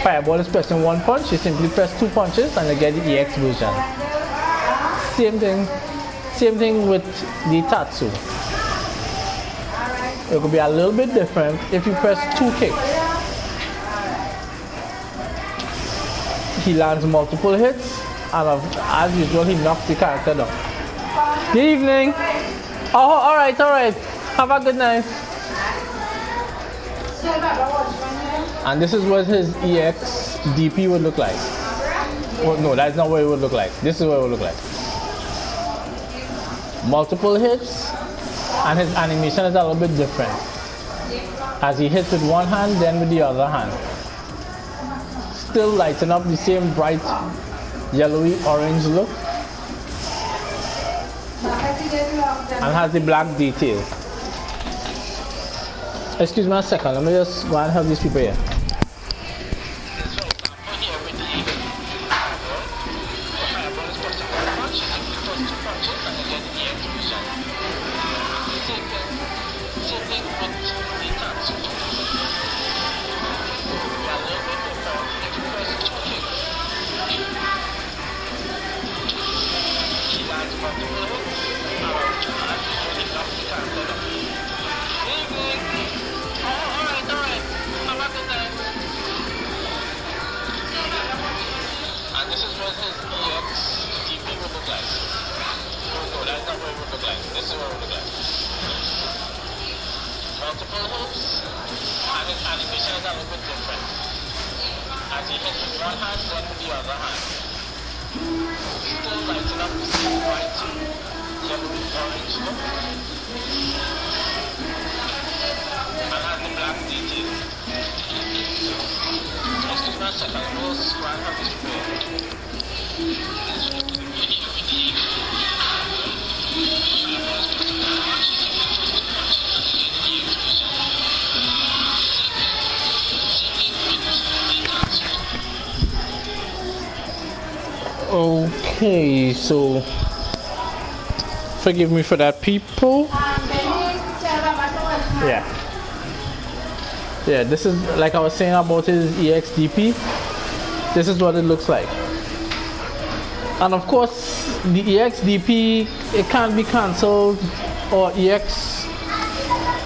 Fireball is pressing 1 punch. You simply press 2 punches and you get the EX version. Same thing with the Tatsu. It could be a little bit different if you press 2 kicks. He lands multiple hits, and as usual, he knocks the character down. Good evening. Oh, alright. Have a good night. And this is what his EX DP would look like. Oh, no, that's not what it would look like. This is what it would look like. Multiple hits. And his animation is a little bit different. As he hits with one hand, then with the other hand. Still lighting up the same bright yellowy orange look. And has the black detail. Excuse me a second, let me just go and help these people here.
what his EX DP would look like. No, that's not what it would look like. This is what it would look like. Multiple hoops, and his animation is a little bit different. As he hits with one hand, then with the other hand. Still lighting up the same white, yellow, orange look. And has the black detail. Excuse me a second, I'm going to squat have this prepared.
Okay, so forgive me for that, people. Yeah, this is like I was saying about his EXDP. This is what it looks like. And of course, the EXDP, it can't be cancelled, or EX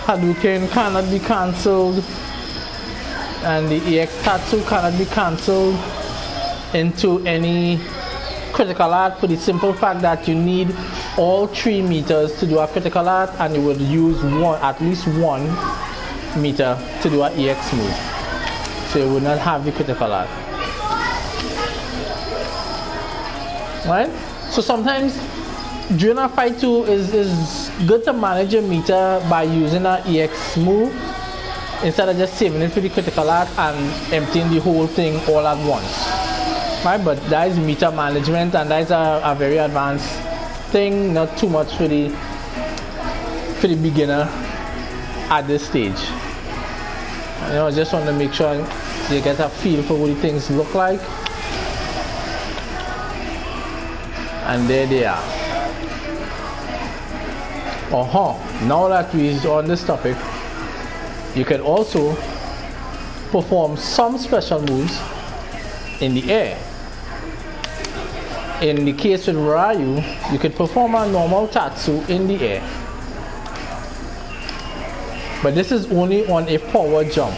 Hadouken cannot be cancelled, and the EX Tatsu cannot be cancelled into any critical art, for the simple fact that you need all 3 meters to do a critical art, and you would use at least 1 meter to do an EX move. So you would not have the critical art. Right? So sometimes during a fight too is good to manage your meter by using an EX move instead of just saving it for the critical art and emptying the whole thing all at once. Right, but that is meter management, and that is a very advanced thing, not too much for the beginner at this stage. You know, I just want to make sure you get a feel for what the things look like. And there they are. Now that we're on this topic, you can also perform some special moves in the air. In the case with Ryu, you could perform a normal Tatsu in the air. But this is only on a forward jump.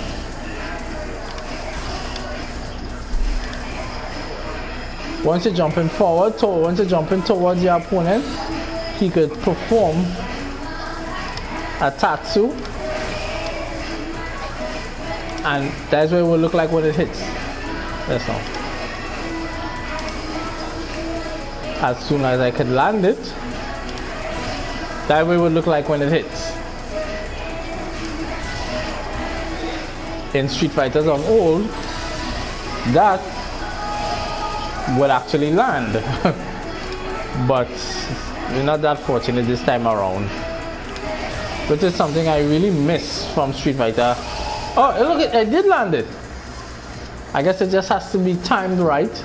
Once you're jumping forward, once you're jumping towards your opponent, he could perform a Tatsu. And that's what it will look like when it hits. That's all. As soon as I could land it, that way it would look like when it hits. In Street Fighters of old, that would actually land. But we're not that fortunate this time around. Which is something I really miss from Street Fighter. Oh, look, I did land it. I guess it just has to be timed right.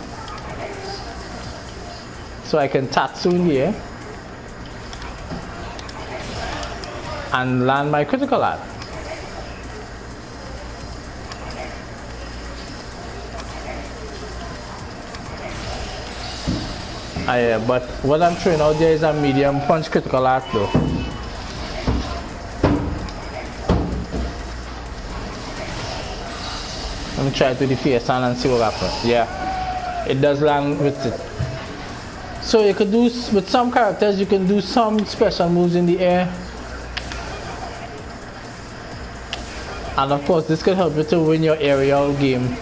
So I can Tatsu in the air and land my critical art. But what I'm throwing out there is a medium punch critical art though. Let me try it with the face and see what happens. Yeah, it does land with it. So you could do, with some characters, you can do some special moves in the air. And of course, this could help you to win your aerial game.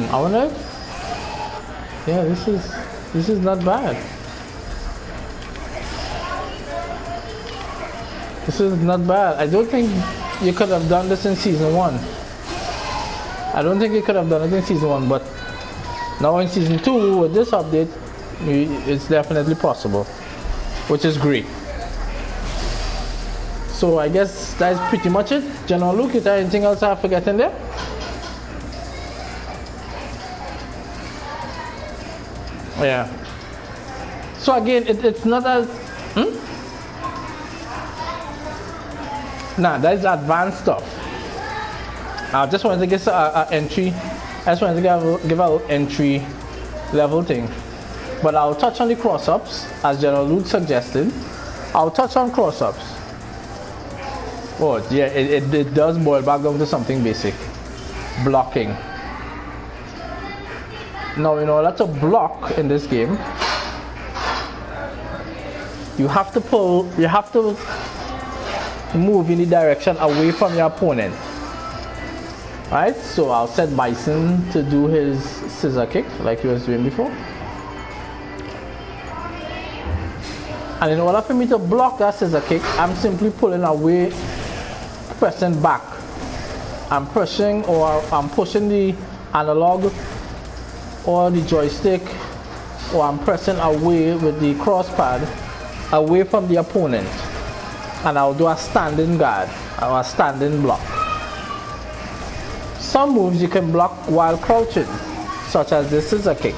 I wonder. Yeah, this is not bad. This is not bad. I don't think you could have done this in season 1. I don't think you could have done it in season 1, but now in season 2 with this update, it's definitely possible, which is great. So I guess that's pretty much it. General Luke, is there anything else I'm forgetting there? Yeah. So again, it's not as nah, that's advanced stuff. I just wanted to get an entry. I just wanted to give a little entry level thing. But I'll touch on the cross-ups, as General Luke suggested. I'll touch on cross-ups. Oh, yeah, it does boil back down to something basic. Blocking. Now, in order to block in this game, you have to move in the direction away from your opponent. Right? So I'll set Bison to do his scissor kick like he was doing before. And in order for me to block that scissor kick, I'm simply pulling away, pressing back. I'm pushing the analog or the joystick, or I'm pressing away with the cross pad away from the opponent. And I'll do a standing guard or a standing block. Some moves you can block while crouching, such as the scissor kick.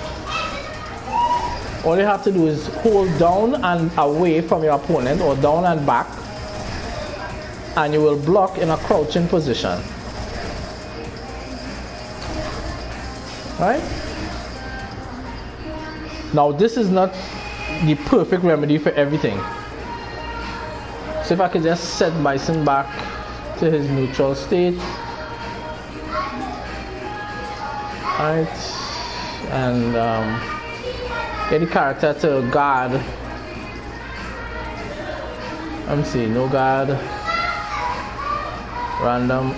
All you have to do is hold down and away from your opponent, or down and back, and you will block in a crouching position. Right? Now this is not the perfect remedy for everything. So if I could just set Bison back to his neutral state. Right, and get the character to guard. Let me see, no guard, random,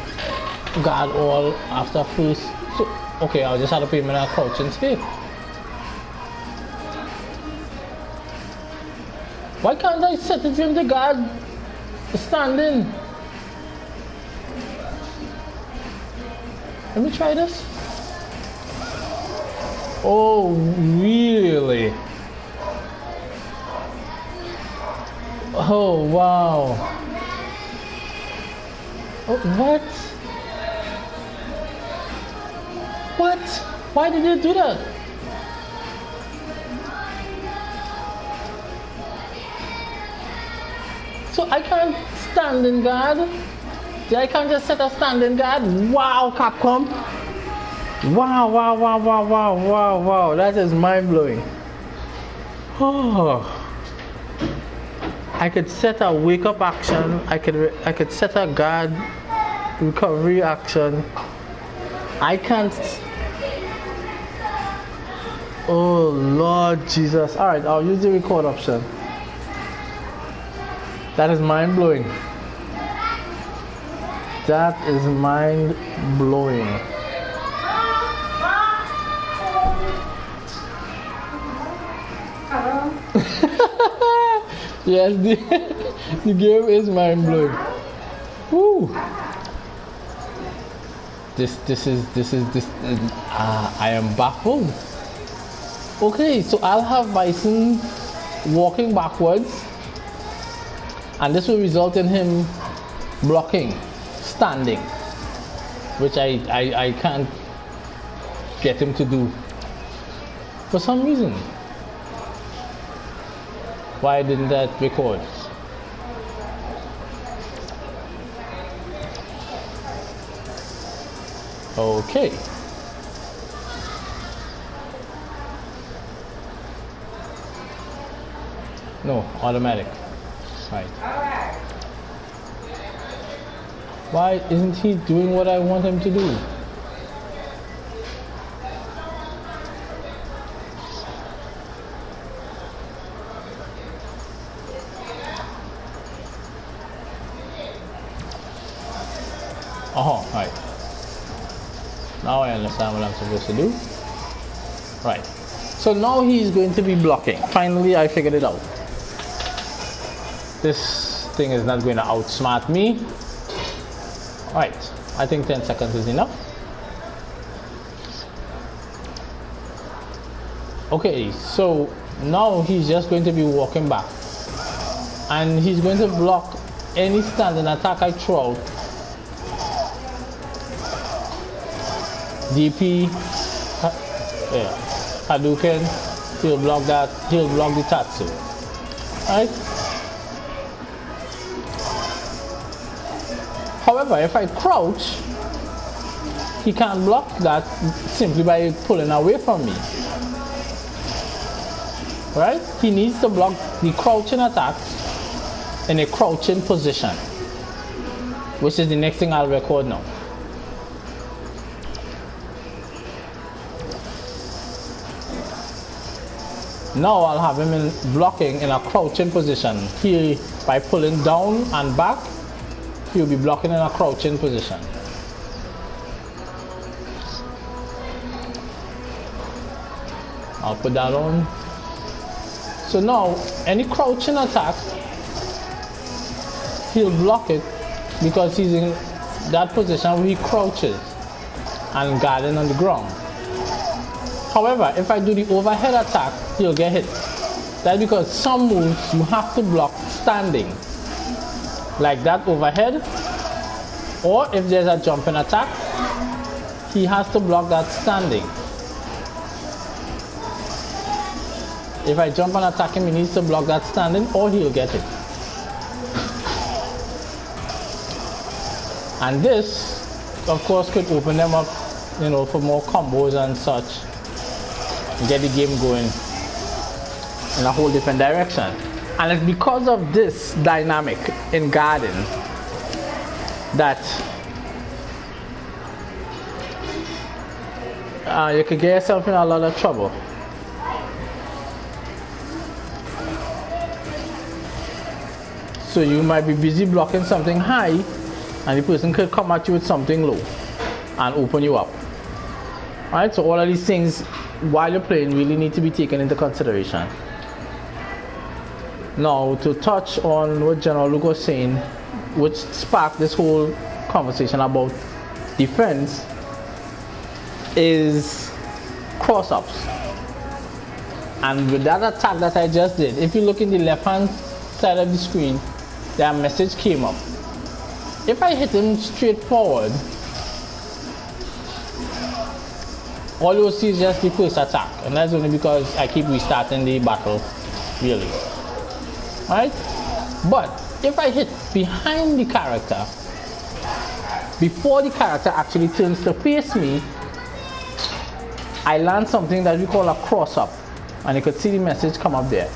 guard all after first. So, okay, I'll just have to put him in a crouching state. Why can't I set it for him to guard standing? Let me try this. Oh, really? Oh, wow. Oh, what? What? Why did you do that? So I can't stand in guard? I can't just set a standing guard? Wow, Capcom. Wow, that is mind-blowing. Oh, I could set a wake-up action. I could set a guard recovery action. I can't. Oh Lord Jesus. Alright, I'll use the record option. That is mind-blowing. That is mind-blowing. Yes, the game is mind-blowing. Woo! I am baffled. Okay, so I'll have Bison walking backwards, and this will result in him blocking, standing, which I can't get him to do for some reason. Why didn't that record? Okay. No, automatic. Right. Why isn't he doing what I want him to do? Oh, right. Now I understand what I'm supposed to do. Right. So now he's going to be blocking. Finally, I figured it out. This thing is not going to outsmart me. Right. I think 10 seconds is enough. Okay, so now he's just going to be walking back. And he's going to block any standing attack I throw out. DP, Hadouken, he'll block that, he'll block the Tatsu. Right? However, if I crouch, he can't block that simply by pulling away from me. Right? He needs to block the crouching attack in a crouching position. which is the next thing I'll record now. Now I'll have him in blocking in a crouching position. He, by pulling down and back, he'll be blocking in a crouching position. I'll put that on. So now, any crouching attack, he'll block it because he's in that position where he crouches and guarding on the ground. However, if I do the overhead attack, he'll get hit. That's because some moves you have to block standing, like that overhead, or if there's a jumping attack, he has to block that standing. If I jump and attack him, he needs to block that standing or he'll get it. And this, of course, could open them up, you know, for more combos and such. Get the game going in a whole different direction. And it's because of this dynamic in Garden that you could get yourself in a lot of trouble. So you might be busy blocking something high and the person could come at you with something low and open you up. Alright, so all of these things while you're playing really need to be taken into consideration. Now, to touch on what General Luke was saying, which sparked this whole conversation about defense, is cross-ups. And with that attack that I just did, if you look in the left-hand side of the screen, that message came up. If I hit him straight forward, all you'll see is just the first attack, and that's only because I keep restarting the battle, really. Right? But if I hit behind the character, before the character actually turns to face me, I land something that we call a cross-up, and you could see the message come up there.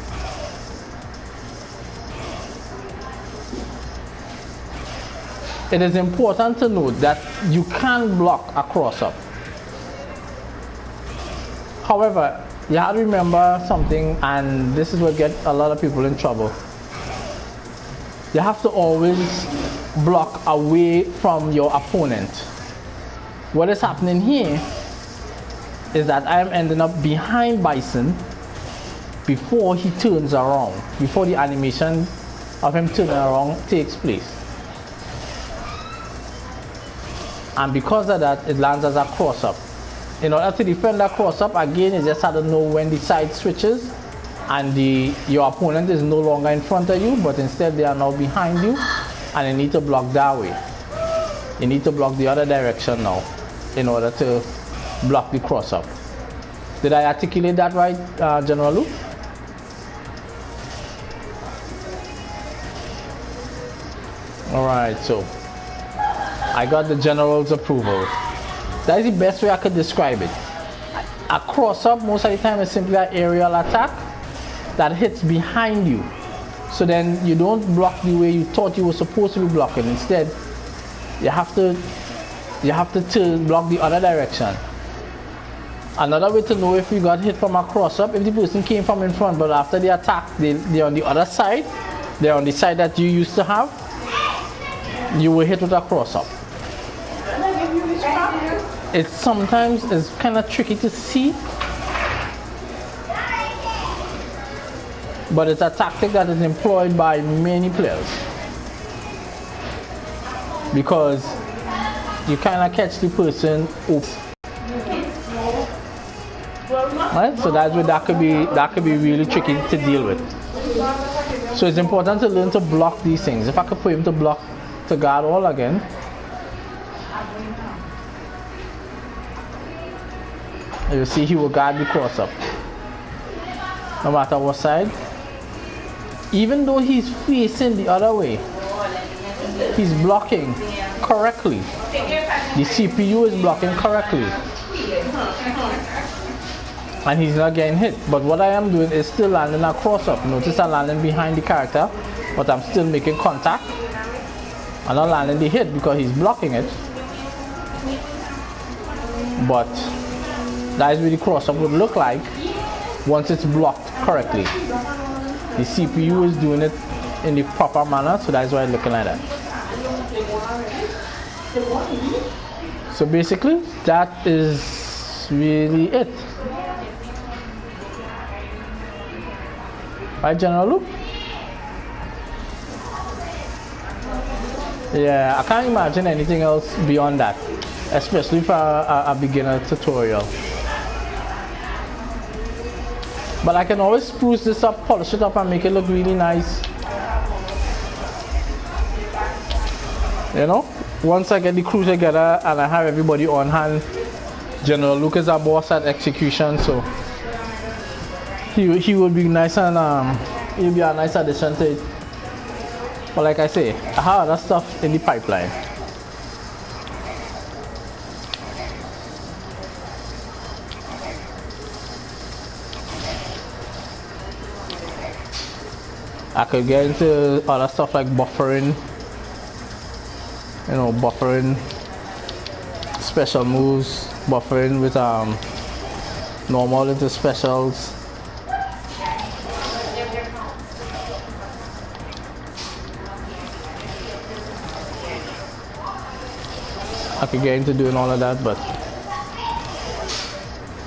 It is important to note that you can block a cross-up. However, you have to remember something, and this is what gets a lot of people in trouble. You have to always block away from your opponent. What is happening here is that I am ending up behind Bison before he turns around, before the animation of him turning around takes place. And because of that, it lands as a cross-up. In order to defend that cross-up, again, you just have to know when the side switches and your opponent is no longer in front of you, but instead they are now behind you, and you need to block that way. You need to block the other direction now in order to block the cross-up. Did I articulate that right, General Luke? Alright, so I got the General's approval. That is the best way I could describe it. A cross-up most of the time is simply an aerial attack that hits behind you. So then you don't block the way you thought you were supposed to be blocking. Instead, you have to block the other direction. Another way to know if you got hit from a cross-up, if the person came from in front, but after the attack, they're on the other side, they're on the side that you used to have, you were hit with a cross-up. It sometimes is kind of tricky to see, but it's a tactic that is employed by many players because you kind of catch the person oop. Right? So that's where that could be really tricky to deal with. So it's important to learn to block these things. If I could put him to block to guard all again. You see he will guard the cross-up. No matter what side. Even though he's facing the other way, he's blocking correctly. The CPU is blocking correctly. And he's not getting hit. But what I am doing is still landing a cross-up. Notice I'm landing behind the character, but I'm still making contact. and not landing the hit because he's blocking it. But that is what the cross-up would look like once it's blocked correctly. The CPU is doing it in the proper manner, so that's why it's looking like that. So basically, that is really it. Right, General Luke? Yeah, I can't imagine anything else beyond that, especially for a beginner tutorial. But I can always spruce this up, polish it up, and make it look really nice. You know, once I get the crew together and I have everybody on hand, General Luke is our boss at execution, so he will be nice and he'll be a nice addition to it. But like I say, I have other stuff in the pipeline. I could get into other stuff like buffering, you know, buffering special moves, buffering with normal into specials. I could get into doing all of that, but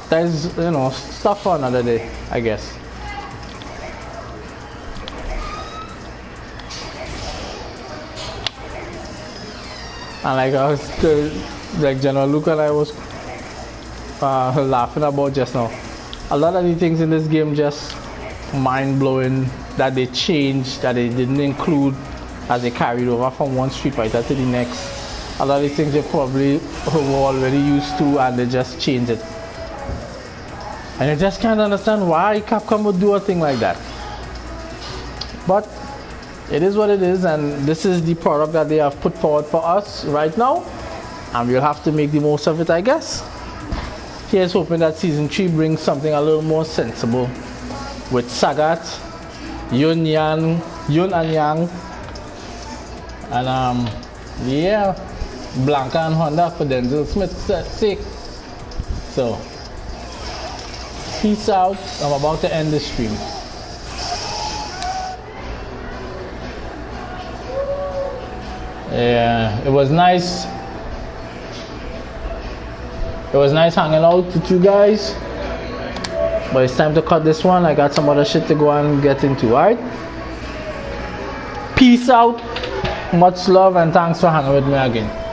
there's, you know, stuff for another day, I guess. And like General Luke and I was laughing about just now, a lot of the things in this game just mind-blowing that they changed, that they didn't include as they carried over from one Street Fighter to the next. A lot of the things they probably were already used to and they just changed it. And I just can't understand why Capcom would do a thing like that. But it is what it is, and this is the product that they have put forward for us right now, and we'll have to make the most of it, I guess. Here's hoping that Season 3 brings something a little more sensible with Sagat, Yun and Yang, and yeah, Blanca and Honda for Denzel Smith's sake. So, peace out. I'm about to end the stream. Yeah, it was nice. It was nice hanging out with you guys. But it's time to cut this one. I got some other shit to go and get into, alright? Peace out. Much love and thanks for hanging with me again.